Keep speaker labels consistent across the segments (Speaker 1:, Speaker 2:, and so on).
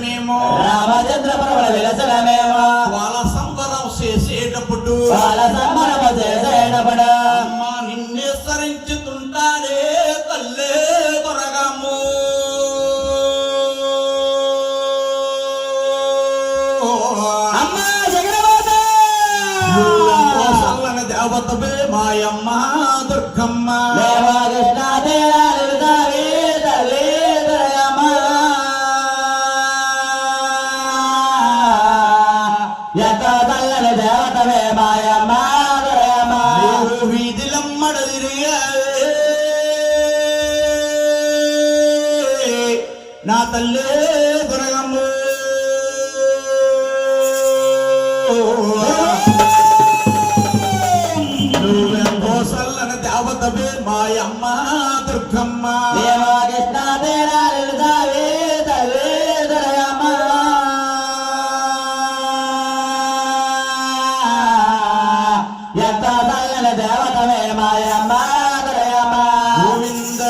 Speaker 1: మేము
Speaker 2: రామచంద్రపురం వెలసిన మేము
Speaker 1: వాళ్ళ సంబరం చేసేటప్పుడు అమ్మా నిన్నే సరించుతుంటారే తల్లే దొరగము
Speaker 2: అమ్మా జగన్మాత
Speaker 1: సల్లని దేవతవే మాయమ్మ దుర్గమ్మ
Speaker 2: దేవకృష్ణ తల్లి దొరగమ్మ ఎంత తల్లని దేవతవే మాయమ్మ దొరగమ్మ
Speaker 1: వీధిలమ్మడ నా తల్లే దొరగమ్మ నువ్వెంతో సల్లని దేవతవే మాయమ్మ దుర్గమ్మ
Speaker 2: దేవకృష్ణ తల్లి దొరగమ్మ ఎంత తల్లని దేవతవే మాయమ్మ దొరగమ్మ
Speaker 1: గోవింద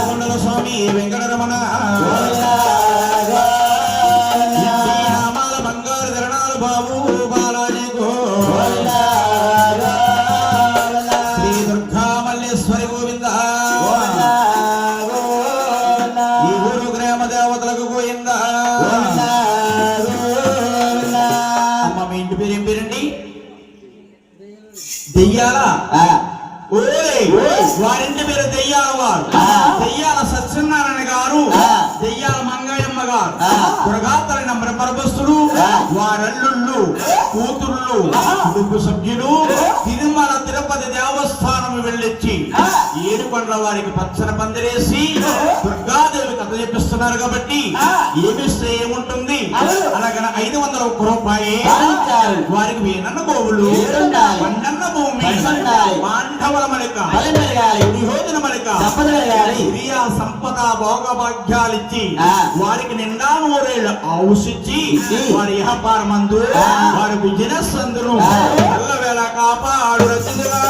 Speaker 1: కొండల స్వామి వెంకటరమణ నామాల బంగారు ధరణాలు బాబు బాలాజీ గో శ్రీ దుర్గా మల్లేశ్వరి గోవింద ఈ ఊరు గ్రామ దేవతలకు గోవింద అమ్మ మీ ఇంటి పేరు ఏం పేరండి దెయ్యాల వారింటి పేరు దెయ్యాల వారు దెయ్యాల సత్యనారాయణ గారు దెయ్యాల మంగయ్యమ్మ గారు దుర్గాతల బ్రహ్మరభస్తుడు వారల్లుళ్ళు కూతుళ్ళు కుటుంబ సభ్యులు తిరుమల తిరుపతి దేవస్థానం వెళ్ళొచ్చి ఏడుకొండల వారికి పచ్చన పందిరేసి దుర్గాదేవి కథ చెప్పిస్తున్నారు కాబట్టి ఏమిస్తే ఏముంటుంది అలాగన 500 రూపాయి వారికి వేనన్న గోవులు పండన్న భూమి మాండవల మలిక విహోదన మలిక క్రియా సంపద భోగభాగ్యాలిచ్చి వారికి నిండా 100 ఏళ్ళు ఆవుసిచ్చి వారి వ్యాపారమందు వారి బిజినెస్ అందును ఎల్లవేళ కాపాడు రచించగా